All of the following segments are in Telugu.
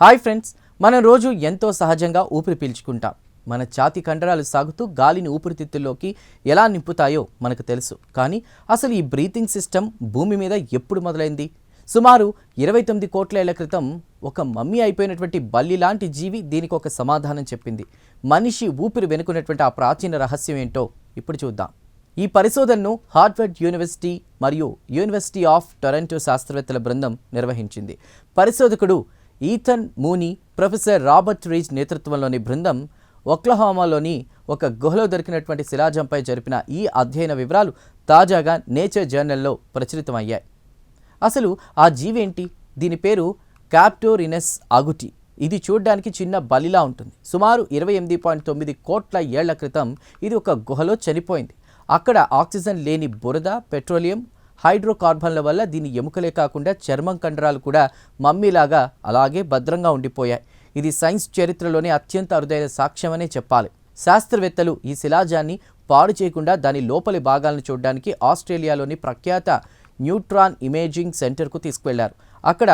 హాయ్ ఫ్రెండ్స్, మనం రోజు ఎంతో సహజంగా ఊపిరి పీల్చుకుంటాం. మన ఛాతీ కండరాలు సాగుతూ గాలిని ఊపిరితిత్తుల్లోకి ఎలా నింపుతాయో మనకు తెలుసు. కానీ అసలు ఈ బ్రీతింగ్ సిస్టమ్ భూమి మీద ఎప్పుడు మొదలైంది? సుమారు 29 కోట్ల ఏళ్ల క్రితం ఒక మమ్మీ అయిపోయినటువంటి బల్లి లాంటి జీవి దీనికి ఒక సమాధానం చెప్పింది. మనిషి ఊపిరి వెనుకున్నటువంటి ఆ ప్రాచీన రహస్యం ఏంటో ఇప్పుడు చూద్దాం. ఈ పరిశోధనను హార్వర్డ్ యూనివర్సిటీ మరియు యూనివర్సిటీ ఆఫ్ టొరంటో శాస్త్రవేత్తల బృందం నిర్వహించింది. పరిశోధకుడు ఈథన్ మూనీ, ప్రొఫెసర్ రాబర్ట్ రీజ్ నేతృత్వంలోని బృందం ఒక్లహోమాలోని ఒక గుహలో దొరికినటువంటి శిలాజంపై జరిపిన ఈ అధ్యయన వివరాలు తాజాగా నేచర్ జర్నల్లో ప్రచురితమయ్యాయి. అసలు ఆ జీవేంటి? దీని పేరు క్యాప్టోరినస్ అగుటి. ఇది చూడ్డానికి చిన్న బలిలా ఉంటుంది. సుమారు 28.9 కోట్ల ఏళ్ల క్రితం ఇది ఒక గుహలో చనిపోయింది. అక్కడ ఆక్సిజన్ లేని బురద, పెట్రోలియం, హైడ్రోకార్బన్ల వల్ల దీని ఎముకలే కాకుండా చర్మం కండరాలు కూడా మమ్మీలాగా అలాగే భద్రంగా ఉండిపోయాయి. ఇది సైన్స్ చరిత్రలోనే అత్యంత అరుదైన సాక్ష్యమనే చెప్పాలి. శాస్త్రవేత్తలు ఈ శిలాజాన్ని పాడు చేయకుండా దాని లోపలి భాగాలను చూడడానికి ఆస్ట్రేలియాలోని ప్రఖ్యాత న్యూట్రాన్ ఇమేజింగ్ సెంటర్కు తీసుకువెళ్లారు. అక్కడ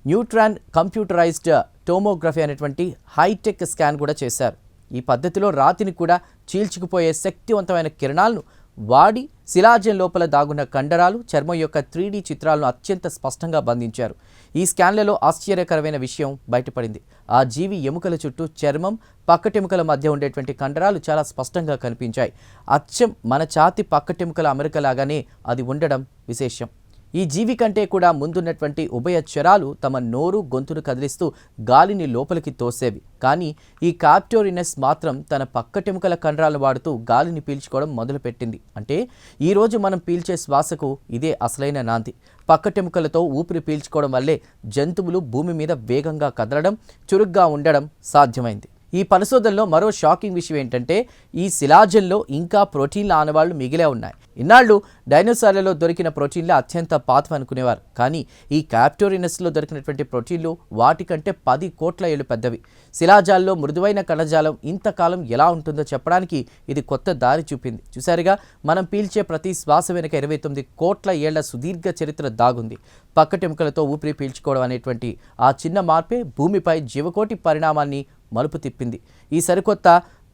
న్యూట్రాన్ కంప్యూటరైజ్డ్ టోమోగ్రఫీ అనేటువంటి హైటెక్ స్కాన్ కూడా చేశారు. ఈ పద్ధతిలో రాతిని కూడా చీల్చుకుపోయే శక్తివంతమైన కిరణాలను వాడి శిలాజం లోపల దాగున్న కండరాలు, చర్మం యొక్క 3D చిత్రాలను అత్యంత స్పష్టంగా బంధించారు. ఈ స్కాన్లలో ఆశ్చర్యకరమైన విషయం బయటపడింది. ఆ జీవి ఎముకల చుట్టూ చర్మం, పక్కటెముకల మధ్య ఉండేటువంటి కండరాలు చాలా స్పష్టంగా కనిపించాయి. అచ్చం మన ఛాతి పక్కటెముకల అమరికలాగానే అది ఉండడం విశేషం. ఈ జీవి కంటే కూడా ముందున్నటువంటి ఉభయచరాలు తమ నోరు, గొంతును కదిలిస్తూ గాలిని లోపలికి తోసేవి. కానీ ఈ క్యాప్టోరినస్ మాత్రం తన పక్కటెముకల కండరాలను వాడుతూ గాలిని పీల్చుకోవడం మొదలుపెట్టింది. అంటే ఈరోజు మనం పీల్చే శ్వాసకు ఇదే అసలైన నాంది. పక్కటెముకలతో ఊపిరి పీల్చుకోవడం వల్లే జంతువులు భూమి మీద వేగంగా కదలడం, చురుగ్గా ఉండడం సాధ్యమైంది. ఈ పరిశోధనలో మరో షాకింగ్ విషయం ఏంటంటే ఈ శిలాజంలో ఇంకా ప్రోటీన్ల ఆనవాళ్లు మిగిలే ఉన్నాయి. ఇన్నాళ్ళు డైనోసార్లలో దొరికిన ప్రోటీన్లు అత్యంత పాతవి అనుకునేవారు. కానీ ఈ క్యాప్టోరినస్లో దొరికినటువంటి ప్రోటీన్లు వాటికంటే 10 కోట్ల ఏళ్ళు పెద్దవి. శిలాజాల్లో మృదువైన కణజాలం ఇంతకాలం ఎలా ఉంటుందో చెప్పడానికి ఇది కొత్త దారి చూపింది. చూసారుగా, మనం పీల్చే ప్రతి శ్వాస వెనుక 29 కోట్ల ఏళ్ల సుదీర్ఘ చరిత్ర దాగుంది. పక్కటెముకలతో ఊపిరి పీల్చుకోవడం అనేటువంటి ఆ చిన్న మార్పే భూమిపై జీవకోటి పరిణామాన్ని మలుపు తిప్పింది. ఈ సరికొత్త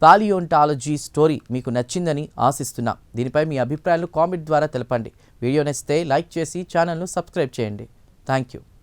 పాలియోంటాలజీ స్టోరీ మీకు నచ్చిందని ఆశిస్తున్నాం. దీనిపై మీ అభిప్రాయాలను కామెంట్ ద్వారా తెలపండి. వీడియో నచ్చితే లైక్ చేసి ఛానల్ను సబ్స్క్రైబ్ చేయండి. Thank you.